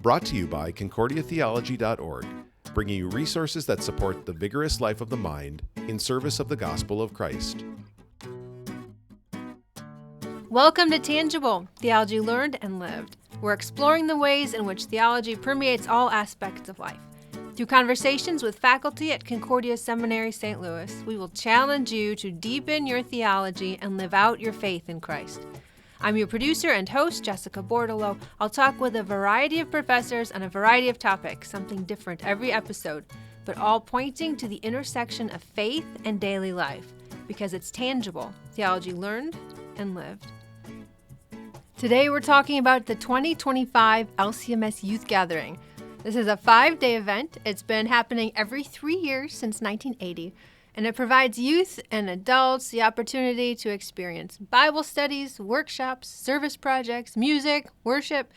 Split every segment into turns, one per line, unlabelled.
Brought to you by ConcordiaTheology.org, bringing you resources that support the vigorous life of the mind in service of the gospel of Christ.
Welcome to Tangible, Theology Learned and Lived. We're exploring the ways in which theology permeates all aspects of life. Through conversations with faculty at Concordia Seminary, St. Louis, we will challenge you to deepen your theology and live out your faith in Christ. I'm your producer and host, Jessica Bordolo. I'll talk with a variety of professors on a variety of topics, something different every episode, but all pointing to the intersection of faith and daily life, because it's tangible, theology learned and lived. Today we're talking about the 2025 LCMS Youth Gathering. This is a 5-day event. It's been happening every 3 years since 1980, and it provides youth and adults the opportunity to experience Bible studies, workshops, service projects, music, worship.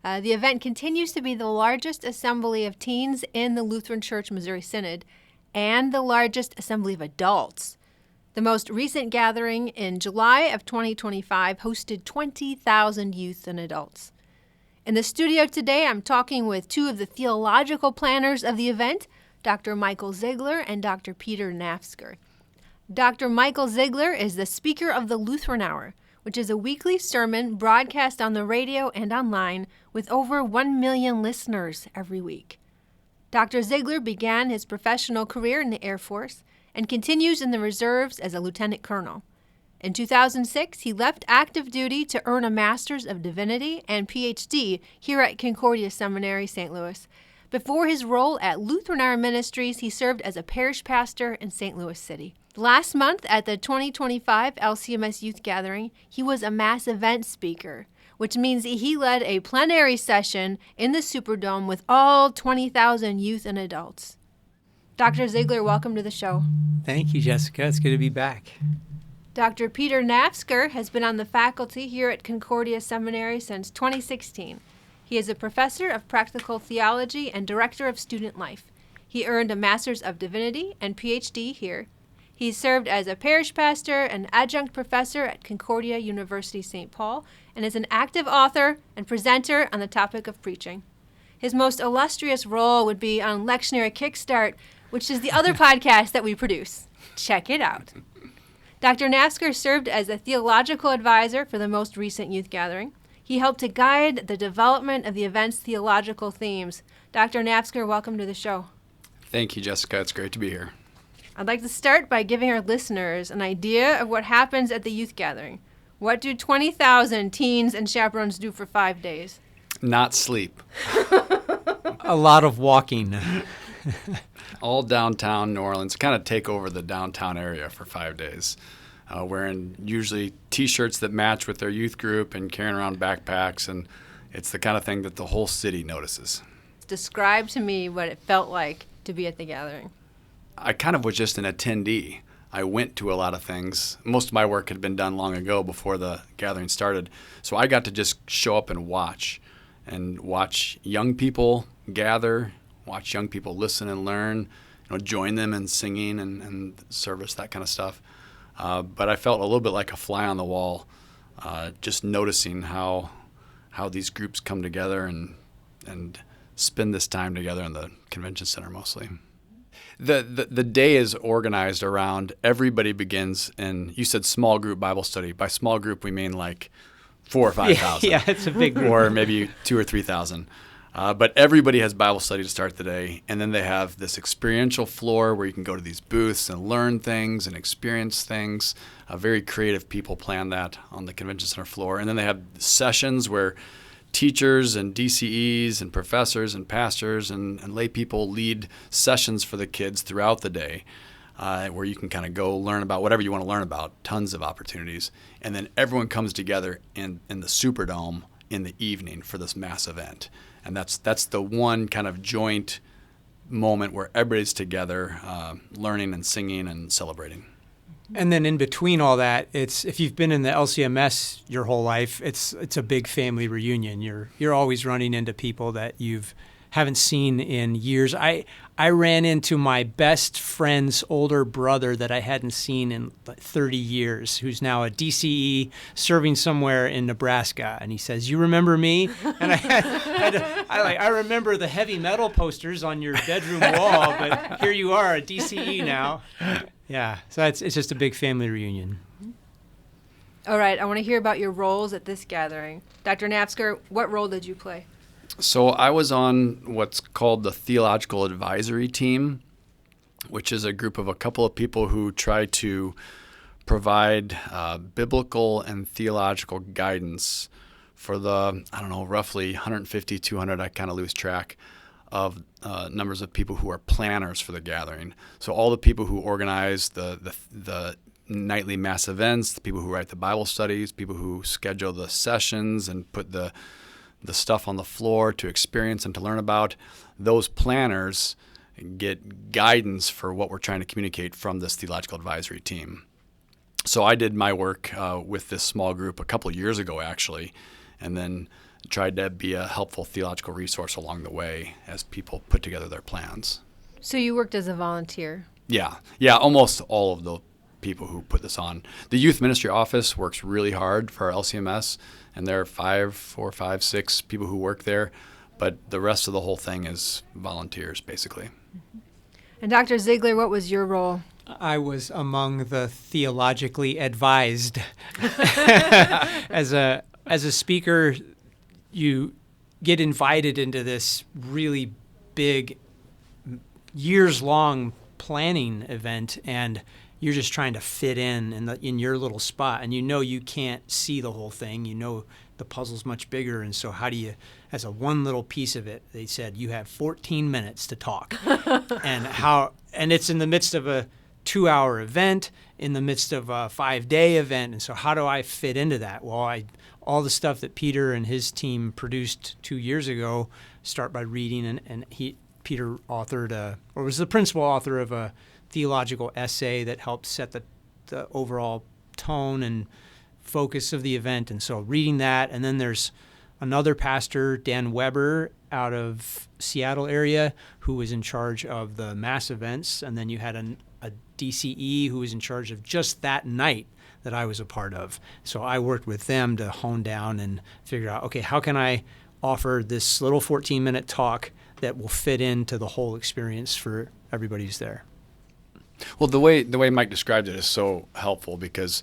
The event continues to be the largest assembly of teens in the Lutheran Church Missouri Synod and the largest assembly of adults. The most recent gathering in July of 2025 hosted 20,000 youth and adults. In the studio today, I'm talking with two of the theological planners of the event, Dr. Michael Zeigler and Dr. Peter Nafzger. Dr. Michael Zeigler is the speaker of the Lutheran Hour, which is a weekly sermon broadcast on the radio and online with over 1 million listeners every week. Dr. Zeigler began his professional career in the Air Force and continues in the reserves as a lieutenant colonel. In 2006, he left active duty to earn a Master's of Divinity and Ph.D. here at Concordia Seminary, St. Louis. Before his role at Lutheran Hour Ministries, he served as a parish pastor in St. Louis City. Last month at the 2025 LCMS Youth Gathering, he was a mass event speaker, which means he led a plenary session in the Superdome with all 20,000 youth and adults. Dr. Zeigler, welcome to the show.
Thank you, Jessica. It's good to be back.
Dr. Peter Nafzger has been on the faculty here at Concordia Seminary since 2016. He is a professor of Practical Theology and director of student life. He earned a Master's of Divinity and Ph.D. here. He served as a parish pastor and adjunct professor at Concordia University St. Paul and is an active author and presenter on the topic of preaching. His most illustrious role would be on Lectionary Kickstart, which is the other podcast that we produce. Check it out. Dr. Nafzger served as a theological advisor for the most recent youth gathering. He helped to guide the development of the event's theological themes. Dr. Nafzger, welcome to the show.
Thank you, Jessica. It's great to be here.
I'd like to start by giving our listeners an idea of what happens at the youth gathering. What do 20,000 teens and chaperones do for 5 days?
Not sleep.
A lot of walking.
All downtown New Orleans, kind of take over the downtown area for 5 days. Wearing usually T-shirts that match with their youth group and carrying around backpacks, and it's the kind of thing that the whole city notices.
Describe to me what it felt like to be at the gathering.
I kind of was just an attendee. I went to a lot of things. Most of my work had been done long ago before the gathering started, so I got to just show up and watch young people gather, watch young people listen and learn, join them in singing and service, that kind of stuff. But I felt a little bit like a fly on the wall, just noticing how these groups come together and spend this time together in the convention center mostly. The day is organized around everybody begins in, you said small group Bible study. By small group, we mean like 4,000 or 5,000.
Yeah, it's a big group.
Or maybe 2,000 or 3,000. But everybody has Bible study to start the day, and then they have this experiential floor where you can go to these booths and learn things and experience things. Very creative people plan that on the convention center floor. And then they have sessions where teachers and DCEs and professors and pastors and lay people lead sessions for the kids throughout the day, where you can kind of go learn about whatever you want to learn about, tons of opportunities. And then everyone comes together in the Superdome in the evening for this mass event. And that's the one kind of joint moment where everybody's together, learning and singing and celebrating.
And then in between all that, it's if you've been in the LCMS your whole life, it's a big family reunion. You're always running into people that you've haven't seen in years. I ran into my best friend's older brother that I hadn't seen in 30 years, who's now a DCE serving somewhere in Nebraska. And he says, "You remember me?" And I remember the heavy metal posters on your bedroom wall, but here you are, a DCE now. Yeah, so it's just a big family reunion.
All right, I want to hear about your roles at this gathering. Dr. Nafzger, what role did you play?
So I was on what's called the Theological Advisory Team, which is a group of a couple of people who try to provide biblical and theological guidance for the, roughly 150, 200, I kind of lose track of numbers of people who are planners for the gathering. So all the people who organize the nightly mass events, the people who write the Bible studies, people who schedule the sessions and put the stuff on the floor to experience and to learn about, those planners get guidance for what we're trying to communicate from this theological advisory team. So I did my work with this small group a couple of years ago, actually, and then tried to be a helpful theological resource along the way as people put together their plans.
So you worked as a volunteer?
Yeah, almost all of the people who put this on. The youth ministry office works really hard for our LCMS, and there are 4, 5, 6 people who work there, but the rest of the whole thing is volunteers, basically.
And Dr. Zeigler, what was your role?
I was among the theologically advised. As a speaker, you get invited into this really big, years-long planning event, and you're just trying to fit in your little spot, and you can't see the whole thing. You know the puzzle's much bigger, and so how do you, as a one little piece of it, they said you have 14 minutes to talk, and it's in the midst of a 2-hour event, in the midst of a 5-day event, and so how do I fit into that? Well, all the stuff that Peter and his team produced 2 years ago, start by reading, and Peter authored or was the principal author of a theological essay that helped set the overall tone and focus of the event. And so reading that, and then there's another pastor, Dan Weber, out of Seattle area, who was in charge of the mass events. And then you had a DCE who was in charge of just that night that I was a part of. So I worked with them to hone down and figure out, okay, how can I offer this little 14-minute talk that will fit into the whole experience for everybody who's there.
Well, the way Mike described it is so helpful because,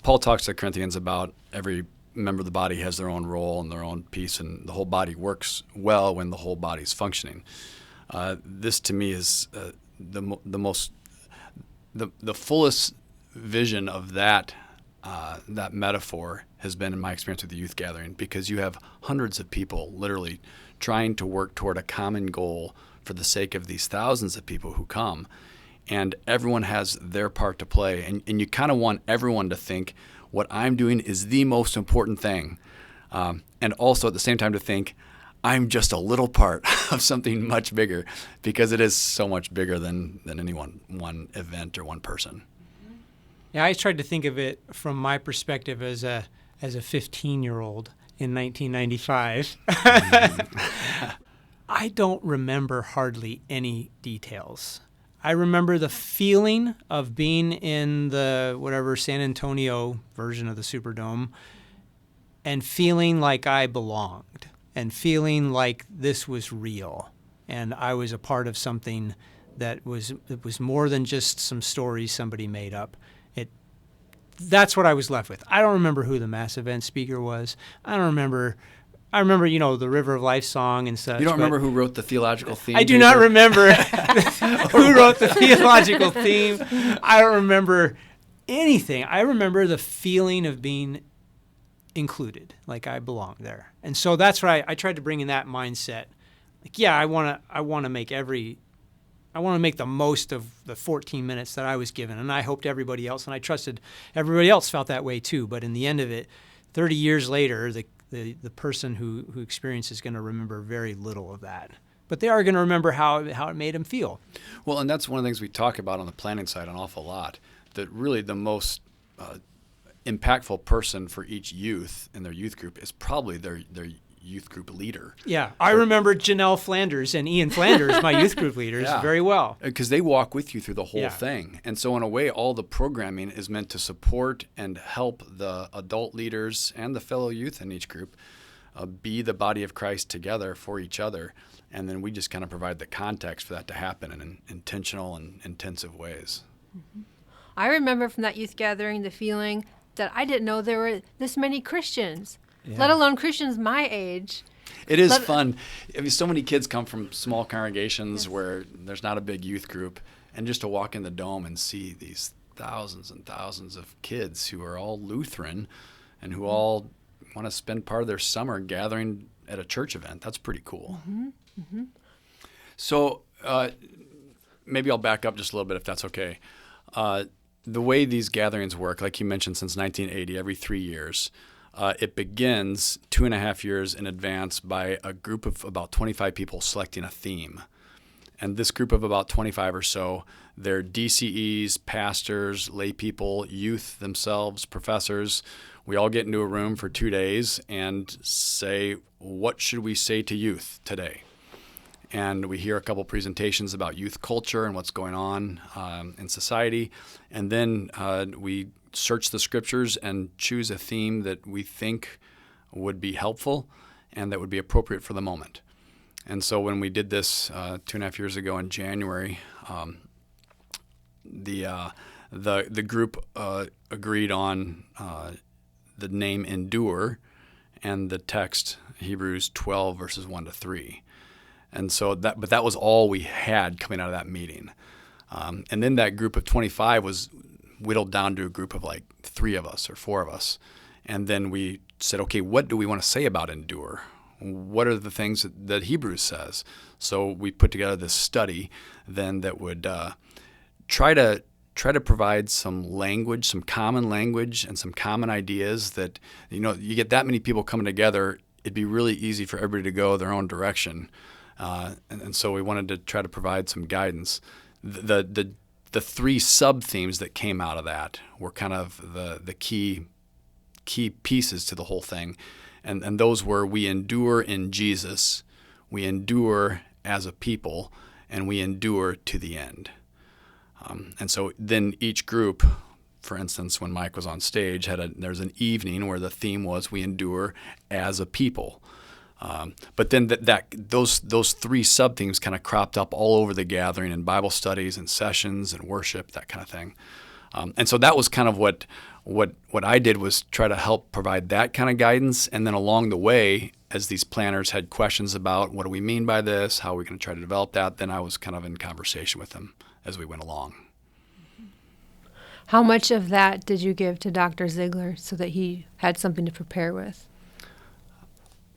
Paul talks to the Corinthians about every member of the body has their own role and their own piece, and the whole body works well when the whole body is functioning. This, to me, is the fullest vision of that metaphor has been in my experience with the youth gathering, because you have hundreds of people literally trying to work toward a common goal for the sake of these thousands of people who come, and everyone has their part to play, and you kind of want everyone to think what I'm doing is the most important thing, and also at the same time to think I'm just a little part of something much bigger, because it is so much bigger than any one event or one person.
Yeah, I tried to think of it from my perspective as a 15-year-old in 1995. I don't remember hardly any details. I remember the feeling of being in the San Antonio version of the Superdome and feeling like I belonged and feeling like this was real and I was a part of something that was more than just some stories somebody made up. That's what I was left with. I don't remember who the mass event speaker was. I remember, the River of Life song and such.
You don't remember who wrote the theological theme?
I do not remember who wrote the theological theme. I don't remember anything. I remember the feeling of being included, like I belong there. And so that's why I tried to bring in that mindset. Like, yeah, I want to make the most of the 14 minutes that I was given, and I hoped everybody else, and I trusted everybody else felt that way too. But in the end of it, 30 years later, the person who experienced is going to remember very little of that. But they are going to remember how it made them feel.
Well, and that's one of the things we talk about on the planning side an awful lot, that really the most impactful person for each youth in their youth group is probably their youth group leader.
Yeah, I remember Janelle Flanders and Ian Flanders, my youth group leaders, very well.
Because they walk with you through the whole
Yeah.
thing. And so in a way, all the programming is meant to support and help the adult leaders and the fellow youth in each group be the body of Christ together for each other. And then we just kind of provide the context for that to happen in intentional and intensive ways.
I remember from that youth gathering the feeling that I didn't know there were this many Christians, let alone Christians my age.
It is fun. I mean, so many kids come from small congregations where there's not a big youth group, and just to walk in the dome and see these thousands and thousands of kids who are all Lutheran and who all want to spend part of their summer gathering at a church event, that's pretty cool. So maybe I'll back up just a little bit if that's okay. The way these gatherings work, like you mentioned, since 1980, every 3 years, it begins 2.5 years in advance by a group of about 25 people selecting a theme. And this group of about 25 or so, they're DCEs, pastors, lay people, youth themselves, professors. We all get into a room for 2 days and say, what should we say to youth today? And we hear a couple presentations about youth culture and what's going on in society. And then we search the scriptures and choose a theme that we think would be helpful and that would be appropriate for the moment. And so when we did this 2.5 years ago in January, the group agreed on the name endure and the text Hebrews 12 verses 1-3. And so that was all we had coming out of that meeting. And then that group of 25 was whittled down to a group of like 3 of us or 4 of us. And then we said, okay, what do we want to say about endure? What are the things that Hebrews says? So we put together this study then that would try to provide some language, some common language and some common ideas that, you get that many people coming together, it'd be really easy for everybody to go their own direction. And so we wanted to try to provide some guidance. The 3 sub-themes that came out of that were kind of the key pieces to the whole thing. And those were, we endure in Jesus, we endure as a people, and we endure to the end. And so then each group, for instance, when Mike was on stage, there's an evening where the theme was, we endure as a people. But then those 3 sub-themes kind of cropped up all over the gathering in Bible studies and sessions and worship, that kind of thing. And so that was kind of what I did, was try to help provide that kind of guidance. And then along the way, as these planners had questions about what do we mean by this, how are we going to try to develop that, then I was kind of in conversation with them as we went along.
How much of that did you give to Dr. Zeigler so that he had something to prepare with?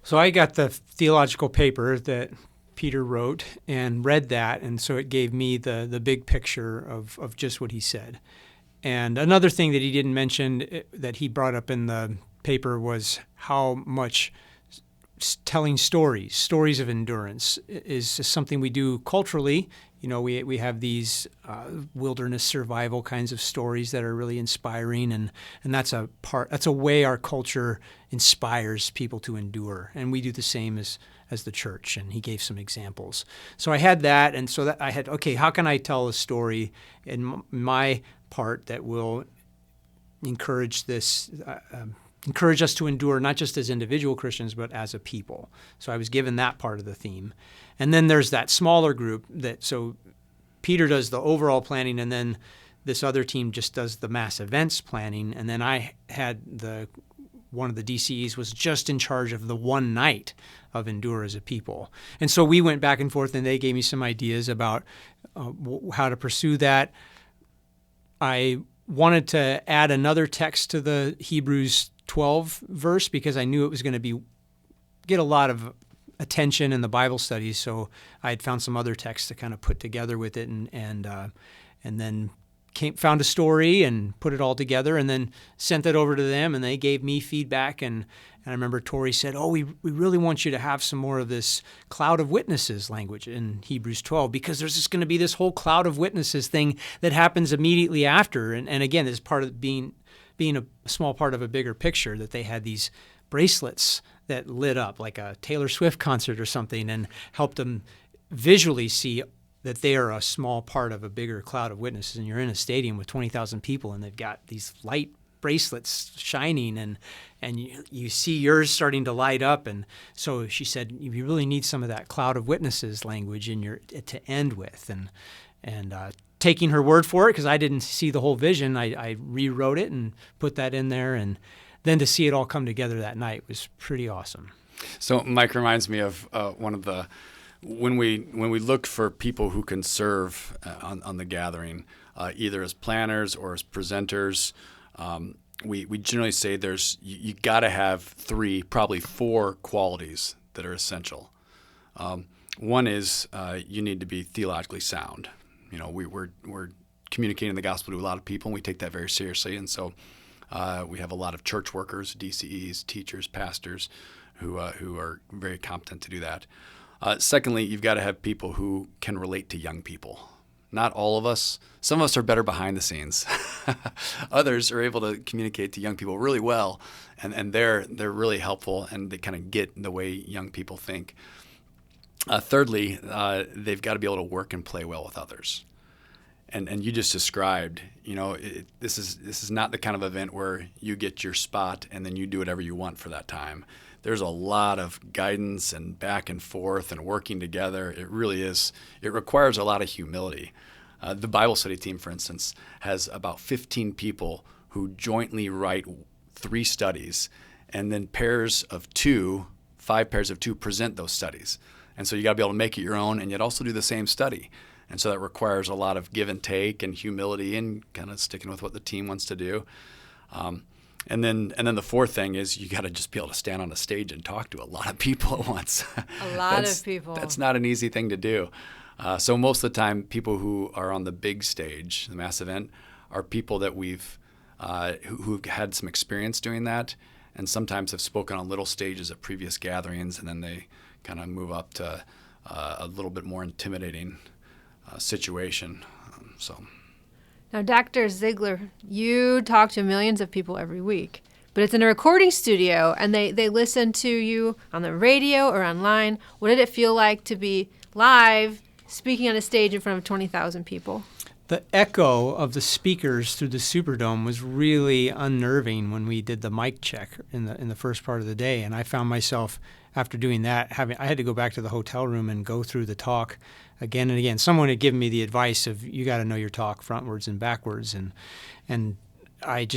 So I got the theological paper that Peter wrote and read that, and so it gave me the big picture of just what he said. And another thing that he didn't mention that he brought up in the paper was how much telling stories of endurance is something we do culturally. We have these wilderness survival kinds of stories that are really inspiring, and that's a way our culture inspires people to endure, and we do the same as the church. And he gave some examples. So I had that, and so that I had, okay, how can I tell a story in my part that will encourage this? Encourage us to endure, not just as individual Christians, but as a people. So I was given that part of the theme. And then there's that smaller group so Peter does the overall planning, and then this other team just does the mass events planning. And then I had one of the DCEs was just in charge of the one night of endure as a people. And so we went back and forth, and they gave me some ideas about how to pursue that. I wanted to add another text to the Hebrews 12 verse because I knew it was going to get a lot of attention in the Bible studies. So I had found some other texts to kind of put together with it, and then found a story and put it all together, and then sent it over to them, and they gave me feedback. And I remember Tori said, we really want you to have some more of this cloud of witnesses language in Hebrews 12, because there's just going to be this whole cloud of witnesses thing that happens immediately after. And again, as part of being a small part of a bigger picture, that they had these bracelets that lit up like a Taylor Swift concert or something, and helped them visually see that they are a small part of a bigger cloud of witnesses. And you're in a stadium with 20,000 people, and they've got these light bracelets shining, and you see yours starting to light up. And so she said, you really need some of that cloud of witnesses language in your to end with. And taking her word for it, because I didn't see the whole vision, I rewrote it and put that in there. And then to see it all come together that night was pretty awesome.
So Mike reminds me of one of the when we look for people who can serve on the gathering, either as planners or as presenters, we generally say you got to have 3, probably 4 qualities that are essential. One is you need to be theologically sound. You know, we're communicating the gospel to a lot of people, and we take that very seriously. And so we have a lot of church workers, DCEs, teachers, pastors, who are very competent to do that. Secondly, you've got to have people who can relate to young people. Not all of us. Some of us are better behind the scenes. Others are able to communicate to young people really well, and they're really helpful, and they kind of get the way young people think. Thirdly, they've got to be able to work and play well with others. And you just described, this is not the kind of event where you get your spot and then you do whatever you want for that time. There's a lot of guidance and back and forth and working together. It really is. It requires a lot of humility. The Bible study team, for instance, has about 15 people who jointly write 3 studies, and then 5 pairs of 2 present those studies. And so you got to be able to make it your own and yet also do the same study. And so that requires a lot of give and take and humility and kind of sticking with what the team wants to do. And then the fourth thing is you got to just be able to stand on a stage and talk to a lot of people at once.
A lot of people. That's
not an easy thing to do. So most of the time, people who are on the big stage, the mass event, are people that we've who've had some experience doing that, and sometimes have spoken on little stages at previous gatherings, and then they kind of move up to a little bit more intimidating situation.
Now, Dr. Zeigler, you talk to millions of people every week, but it's in a recording studio, and they listen to you on the radio or online. What did it feel like to be live, speaking on a stage in front of 20,000 people?
The echo of the speakers through the Superdome was really unnerving when we did the mic check in the first part of the day, and I found myself, after doing that, I had to go back to the hotel room and go through the talk again and again. Someone had given me the advice of, you got to know your talk frontwards and backwards, and I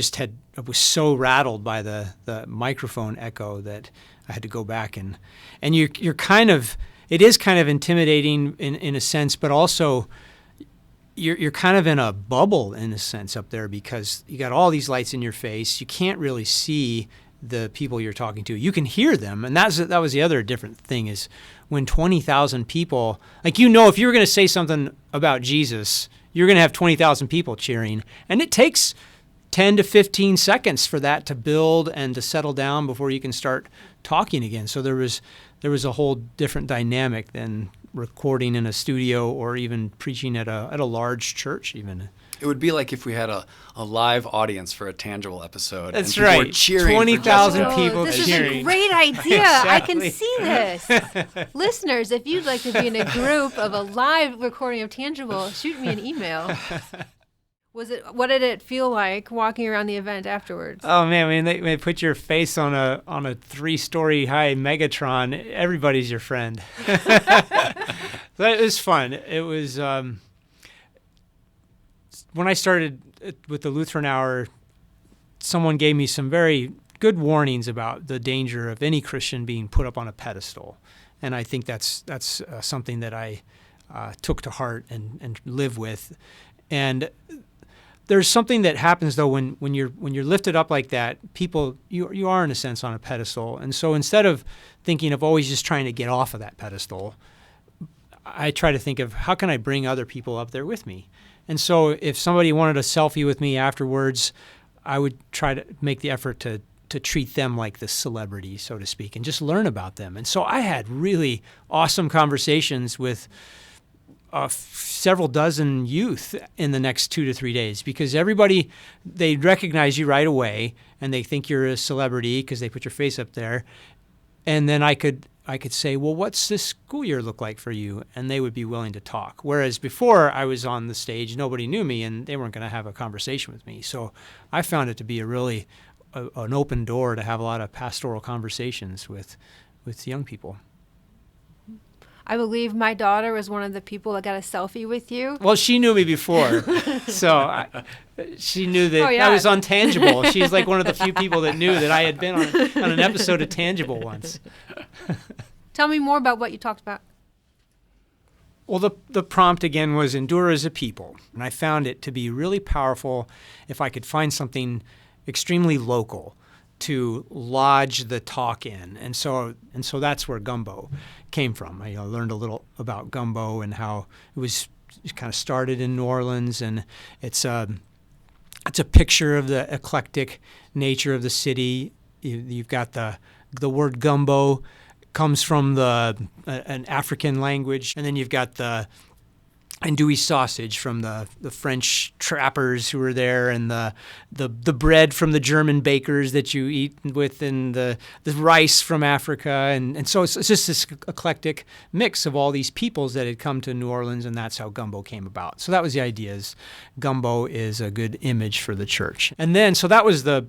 was so rattled by the microphone echo that I had to go back and you're kind of, it is kind of intimidating in a sense, but also you're kind of in a bubble in a sense up there, because you got all these lights in your face. You can't really see the people you're talking to. You can hear them, and that was the other different thing, is when 20,000 people, if you were going to say something about Jesus, you're going to have 20,000 people cheering, and it takes 10 to 15 seconds for that to build and to settle down before you can start talking again. So there was a whole different dynamic than recording in a studio or even preaching at a large church even.
It would be like if we had a live audience for a tangible episode.
That's
and
right.
Were cheering
20,000 people
this
cheering.
This is a great idea.
Exactly.
I can see this. Listeners, if you'd like to be in a group of a live recording of Tangible, shoot me an email. What did it feel like walking around the event afterwards?
Oh man, when they put your face on a 3-story high Megatron, everybody's your friend. So it was fun. It was when I started with the Lutheran Hour, someone gave me some very good warnings about the danger of any Christian being put up on a pedestal, and I think that's something that I took to heart and live with. And there's something that happens though when you're lifted up like that, people you are in a sense on a pedestal, and so instead of thinking of always just trying to get off of that pedestal, I try to think of how can I bring other people up there with me. And so if somebody wanted a selfie with me afterwards, I would try to make the effort to treat them like the celebrity, so to speak, and just learn about them. And so I had really awesome conversations with several dozen youth in the next 2 to 3 days, because everybody, they recognize you right away and they think you're a celebrity because they put your face up there. And then I could say, well, what's this school year look like for you? And they would be willing to talk. Whereas before I was on the stage, nobody knew me and they weren't going to have a conversation with me. So I found it to be an open door to have a lot of pastoral conversations with young people.
I believe my daughter was one of the people that got a selfie with you.
Well, she knew me before, so she knew that I was on Tangible. She's like one of the few people that knew that I had been on an episode of Tangible once.
Tell me more about what you talked about.
Well, the prompt again was endure as a people, and I found it to be really powerful if I could find something extremely local to lodge the talk in. And so that's where gumbo came from. I learned a little about gumbo and how it kind of started in New Orleans, and it's a picture of the eclectic nature of the city. You've got the word gumbo comes from an African language, and then you've got the andouille sausage from the French trappers who were there, and the bread from the German bakers that you eat with, and the rice from Africa, and so it's just this eclectic mix of all these peoples that had come to New Orleans, and that's how gumbo came about. So that was the idea: is gumbo is a good image for the church, and then so that was the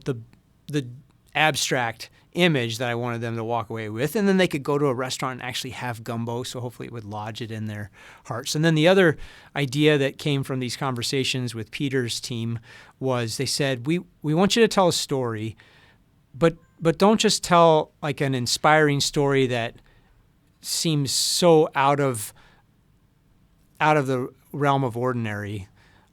abstract image that I wanted them to walk away with, and then they could go to a restaurant and actually have gumbo, so hopefully it would lodge it in their hearts. And then the other idea that came from these conversations with Peter's team was they said, we want you to tell a story, but don't just tell like an inspiring story that seems so out of the realm of ordinary.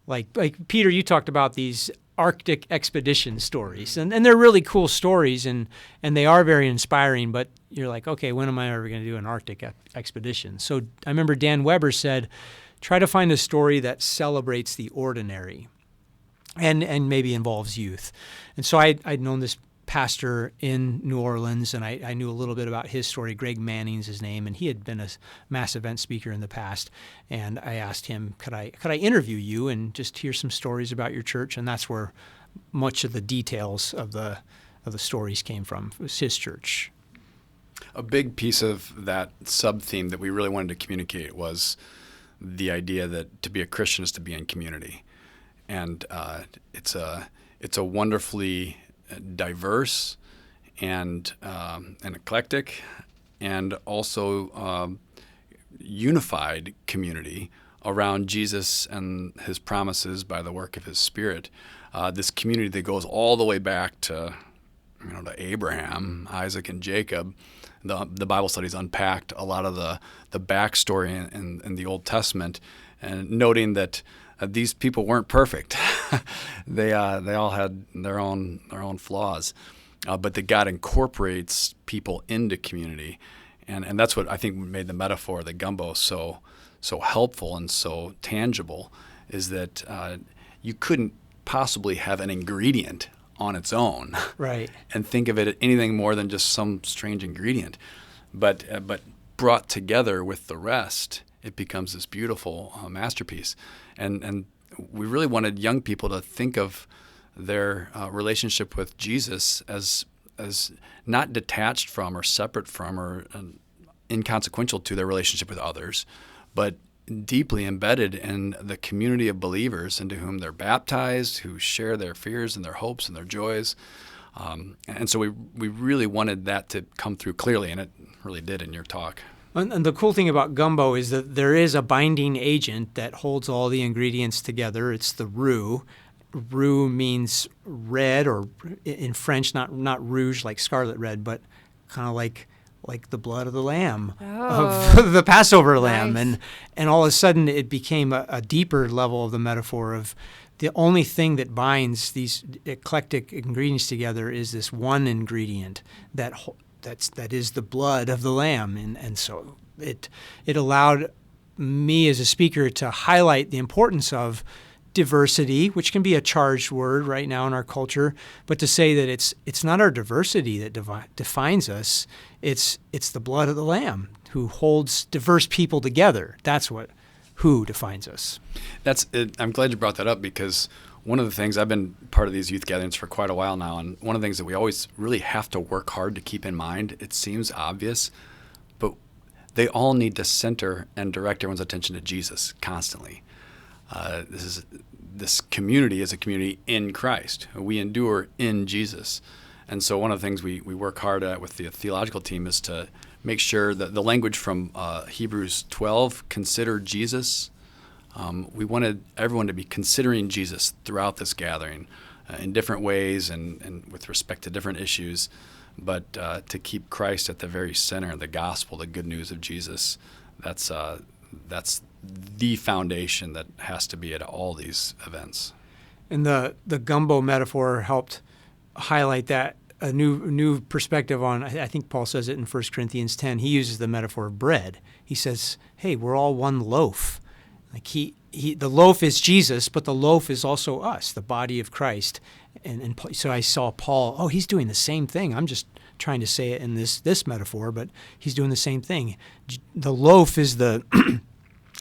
Like Peter, you talked about these Arctic expedition stories, and they're really cool stories, and they are very inspiring, but you're like, okay, when am I ever going to do an Arctic expedition? So I remember Dan Weber said, try to find a story that celebrates the ordinary and maybe involves youth. And so I'd known this pastor in New Orleans, and I knew a little bit about his story. Greg Manning's his name, and he had been a mass event speaker in the past. And I asked him, could I interview you and just hear some stories about your church? And that's where much of the details of the stories came from. It was his church.
A big piece of that sub-theme that we really wanted to communicate was the idea that to be a Christian is to be in community. And it's a wonderfully diverse and eclectic and also unified community around Jesus and his promises by the work of his Spirit. This community that goes all the way back to Abraham, Isaac, and Jacob. The Bible studies unpacked a lot of the backstory in the Old Testament, and noting that these people weren't perfect. They all had their own flaws, but that God incorporates people into community, and that's what I think made the metaphor of the gumbo so helpful and so tangible. Is that you couldn't possibly have an ingredient on its own,
right? And
think of it as anything more than just some strange ingredient, but brought together with the rest, it becomes this beautiful masterpiece. And we really wanted young people to think of their relationship with Jesus as not detached from or separate from or inconsequential to their relationship with others, but deeply embedded in the community of believers into whom they're baptized, who share their fears and their hopes and their joys. And so we really wanted that to come through clearly, and it really did in your talk.
And the cool thing about gumbo is that there is a binding agent that holds all the ingredients together. It's the roux. Roux means red, or in French, not rouge like scarlet red, but kind of like the blood of the lamb, of the Passover lamb.
Nice.
And all of a sudden it became a deeper level of the metaphor of the only thing that binds these eclectic ingredients together is this one ingredient that is the blood of the lamb. And so it allowed me as a speaker to highlight the importance of diversity, which can be a charged word right now in our culture, but to say that it's not our diversity that defines us, it's the blood of the lamb who holds diverse people together. That's what who defines us.
I'm glad you brought that up, because one of the things, I've been part of these youth gatherings for quite a while now, and one of the things that we always really have to work hard to keep in mind, it seems obvious, but they all need to center and direct everyone's attention to Jesus constantly. This community is a community in Christ. We endure in Jesus. And so one of the things we work hard at with the theological team is to make sure that the language from Hebrews 12, consider Jesus. We wanted everyone to be considering Jesus throughout this gathering in different ways and with respect to different issues, but to keep Christ at the very center of the gospel, the good news of Jesus. That's the foundation that has to be at all these events.
And the gumbo metaphor helped highlight that, a new perspective on, I think Paul says it in 1 Corinthians 10. He uses the metaphor of bread. He says, hey, we're all one loaf. Like the loaf is Jesus, but the loaf is also us, the body of Christ. And so I saw Paul, he's doing the same thing. I'm just trying to say it in this metaphor, but he's doing the same thing. The loaf is the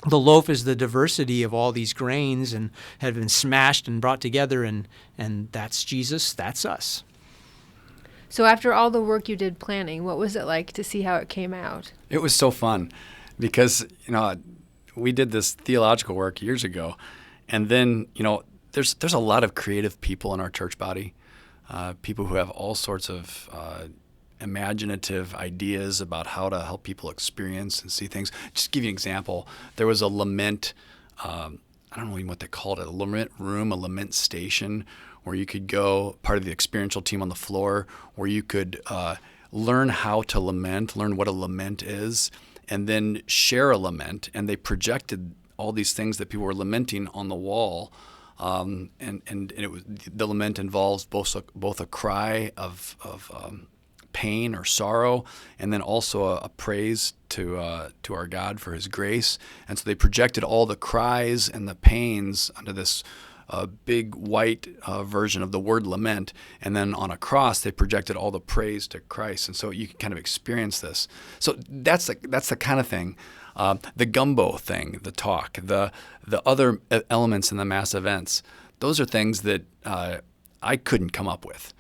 the loaf is the diversity of all these grains and have been smashed and brought together, and that's Jesus, that's us.
So after all the work you did planning, what was it like to see how it came out?
It was so fun because, we did this theological work years ago, and then, there's a lot of creative people in our church body, people who have all sorts of imaginative ideas about how to help people experience and see things. Just to give you an example, there was a lament, I don't know even what they called it, a lament room, a lament station, where you could go, part of the experiential team on the floor, where you could learn how to lament, learn what a lament is, and then share a lament. And they projected all these things that people were lamenting on the wall. And it was, the lament involves both a cry of pain or sorrow, and then also a praise to our God for His grace. And so they projected all the cries and the pains onto this big white version of the word lament, and then on a cross they projected all the praise to Christ, and so you can kind of experience this. So that's the kind of thing. The gumbo thing, the talk, the other elements in the mass events, those are things that I couldn't come up with.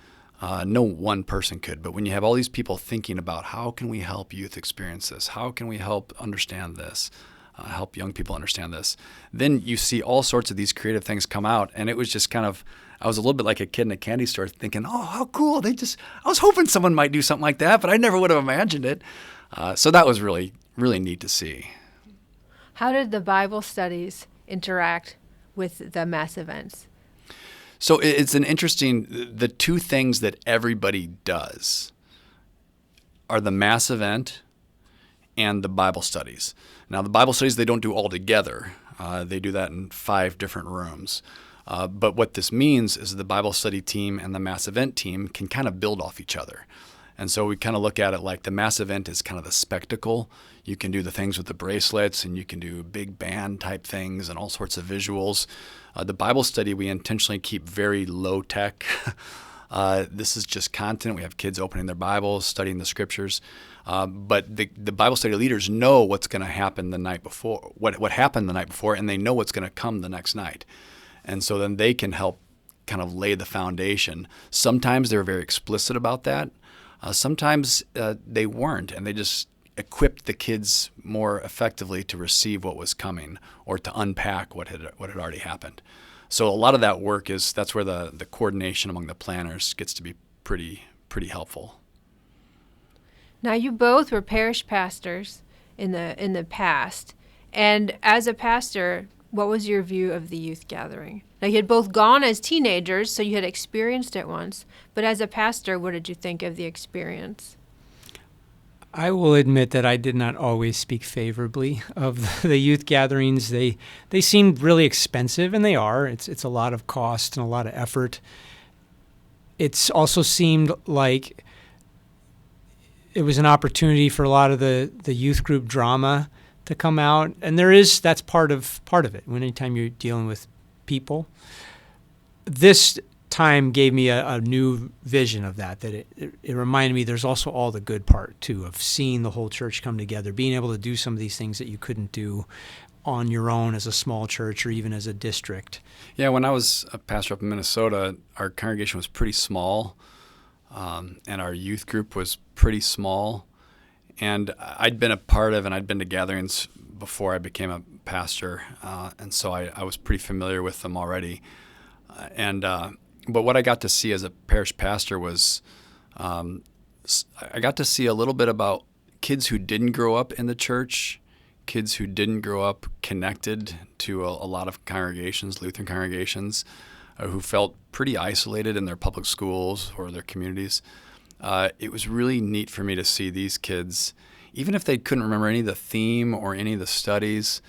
No one person could, but when you have all these people thinking about how can we help youth experience this, how can we help understand this, help young people understand this, then you see all sorts of these creative things come out. And it was just kind of, I was a little bit like a kid in a candy store thinking, oh, how cool. I was hoping someone might do something like that, but I never would have imagined it. So that was really, really neat to see.
How did the Bible studies interact with the mass events?
So it's an interesting, the two things that everybody does are the mass event and the Bible studies. Now, the Bible studies, they don't do all together. They do that in 5 different rooms. But what this means is the Bible study team and the mass event team can kind of build off each other. And so we kind of look at it like the mass event is kind of the spectacle. You can do the things with the bracelets, and you can do big band type things and all sorts of visuals. The Bible study, we intentionally keep very low tech. This is just content. We have kids opening their Bibles, studying the scriptures. But the Bible study leaders know what's going to happen the night before, what happened the night before, and they know what's going to come the next night. And so then they can help kind of lay the foundation. Sometimes they're very explicit about that. Sometimes they weren't, and they just equipped the kids more effectively to receive what was coming or to unpack what had already happened. So a lot of that work that's where the coordination among the planners gets to be pretty helpful.
Now, you both were parish pastors in the past, and as a pastor, what was your view of the youth gathering? Now, you had both gone as teenagers, so you had experienced it once, but as a pastor, what did you think of the experience?
I will admit that I did not always speak favorably of the youth gatherings. They seemed really expensive, and they are. It's a lot of cost and a lot of effort. It's also seemed like it was an opportunity for a lot of the youth group drama to come out, and that's part of it. Anytime you're dealing with people, this time gave me a new vision of that it reminded me there's also all the good part too of seeing the whole church come together, being able to do some of these things that you couldn't do on your own as a small church or even as a district?
Yeah, when I was a pastor up in Minnesota, our congregation was pretty small, and our youth group was pretty small. And I'd been a part of, and I'd been to gatherings before I became a pastor, and so I was pretty familiar with them already. But what I got to see as a parish pastor was I got to see a little bit about kids who didn't grow up in the church, kids who didn't grow up connected to a lot of congregations, Lutheran congregations, who felt pretty isolated in their public schools or their communities. It was really neat for me to see these kids, even if they couldn't remember any of the theme or any of the studies,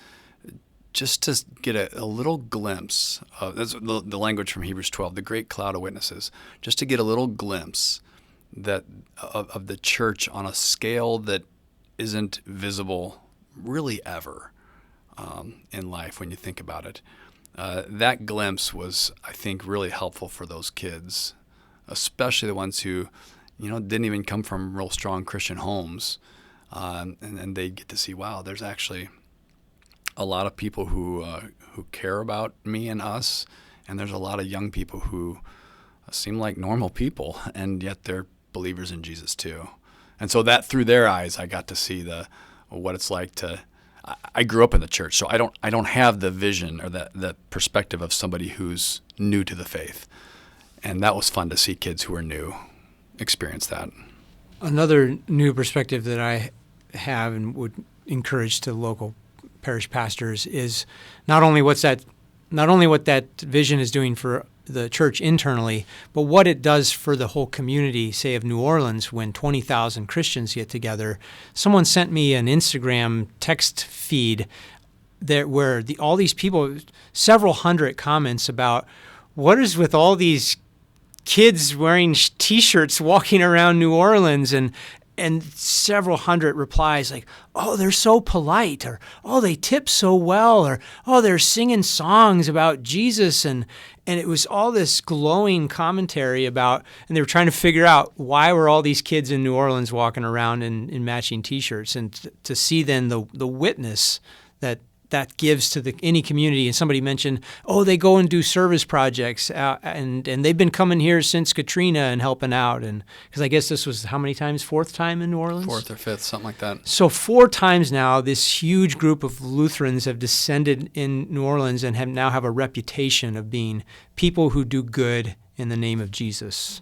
just to get a little glimpse of that's the language from Hebrews 12, the great cloud of witnesses, just to get a little glimpse of the church on a scale that isn't visible really ever in life when you think about it. That glimpse was, I think, really helpful for those kids, especially the ones who, didn't even come from real strong Christian homes. And they get to see, wow, there's actually a lot of people who care about me and us, and there's a lot of young people who seem like normal people, and yet they're believers in Jesus too. And so that through their eyes, I got to see what it's like to. I grew up in the church, so I don't have the vision or the perspective of somebody who's new to the faith, and that was fun to see kids who are new experience that.
Another new perspective that I have and would encourage to local parish pastors is not only what that vision is doing for the church internally, but what it does for the whole community, say, of New Orleans when 20,000 Christians get together. Someone sent me an Instagram text feed where all these people, several hundred comments about what is with all these kids wearing T-shirts walking around New Orleans, and several hundred replies like, oh, they're so polite, or oh, they tip so well, or oh, they're singing songs about Jesus. And it was all this glowing commentary about, and they were trying to figure out why were all these kids in New Orleans walking around in matching T-shirts, and to see then the witness that gives to any community. And somebody mentioned, oh, they go and do service projects, and they've been coming here since Katrina and helping out. And because I guess this was how many times? Fourth time in New Orleans?
Fourth or fifth, something like that.
So 4 times now, this huge group of Lutherans have descended in New Orleans and now have a reputation of being people who do good in the name of Jesus.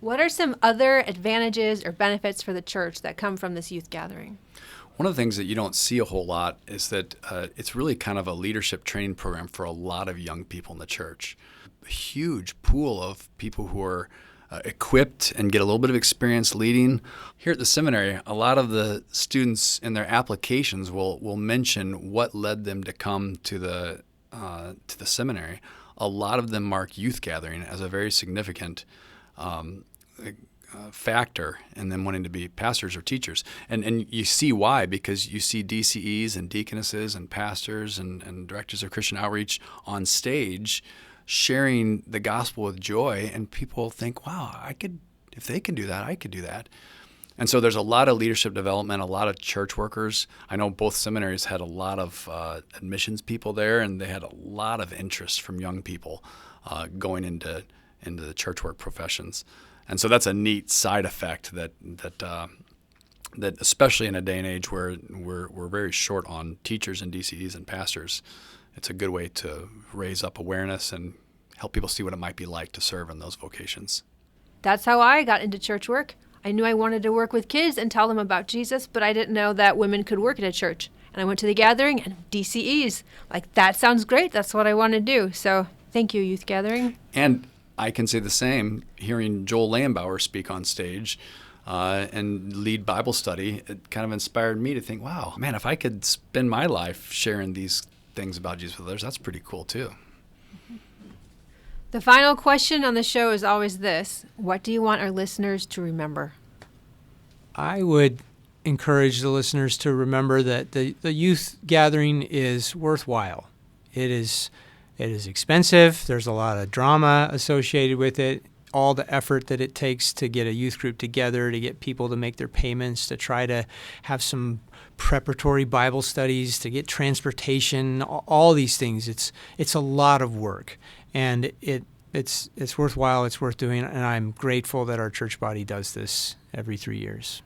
What are some other advantages or benefits for the church that come from this youth gathering?
One of the things that you don't see a whole lot is that it's really kind of a leadership training program for a lot of young people in the church. A huge pool of people who are equipped and get a little bit of experience leading. Here at the seminary, a lot of the students in their applications will mention what led them to come to the seminary. A lot of them mark youth gathering as a very significant factor in them wanting to be pastors or teachers. And you see why, because you see DCEs and deaconesses and pastors and directors of Christian outreach on stage sharing the gospel with joy, and people think, wow, if they can do that, I could do that. And so there's a lot of leadership development, a lot of church workers. I know both seminaries had a lot of admissions people there, and they had a lot of interest from young people going into the church work professions. And so that's a neat side effect that especially in a day and age where we're very short on teachers and DCEs and pastors, it's a good way to raise up awareness and help people see what it might be like to serve in those vocations.
That's how I got into church work. I knew I wanted to work with kids and tell them about Jesus, but I didn't know that women could work at a church. And I went to the gathering and DCEs. Like, that sounds great. That's what I want to do. So thank you, Youth Gathering.
And I can say the same. Hearing Joel Layembauer speak on stage and lead Bible study, it kind of inspired me to think, wow, man, if I could spend my life sharing these things about Jesus with others, that's pretty cool too.
The final question on the show is always this: what do you want our listeners to remember?
I would encourage the listeners to remember that the youth gathering is worthwhile. It is expensive. There's a lot of drama associated with it. all the effort that it takes to get a youth group together, to get people to make their payments, to try to have some preparatory Bible studies, to get transportation, all these things. It's a lot of work, and it's worthwhile. It's worth doing, and I'm grateful that our church body does this every 3 years.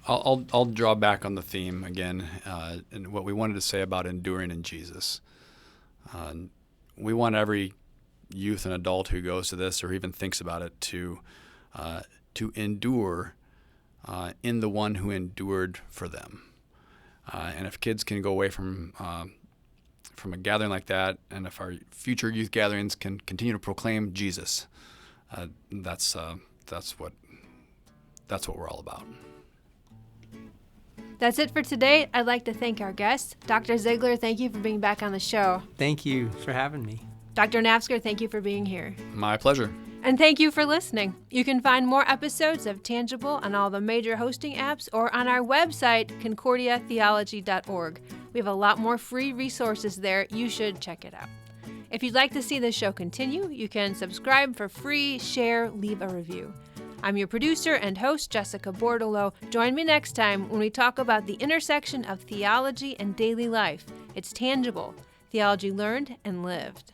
I'll draw back on the theme again, and what we wanted to say about enduring in Jesus. We want every youth and adult who goes to this or even thinks about it to endure in the one who endured for them. And if kids can go away from a gathering like that, and if our future youth gatherings can continue to proclaim Jesus, that's what we're all about.
That's it for today. I'd like to thank our guests. Dr. Zeigler, thank you for being back on the show.
Thank you for having me.
Dr. Nafzger, thank you for being here.
My pleasure.
And thank you for listening. You can find more episodes of Tangible on all the major hosting apps or on our website, concordiatheology.org. We have a lot more free resources there. You should check it out. If you'd like to see this show continue, you can subscribe for free, share, leave a review. I'm your producer and host, Jessica Bordolo. Join me next time when we talk about the intersection of theology and daily life. It's tangible, theology learned and lived.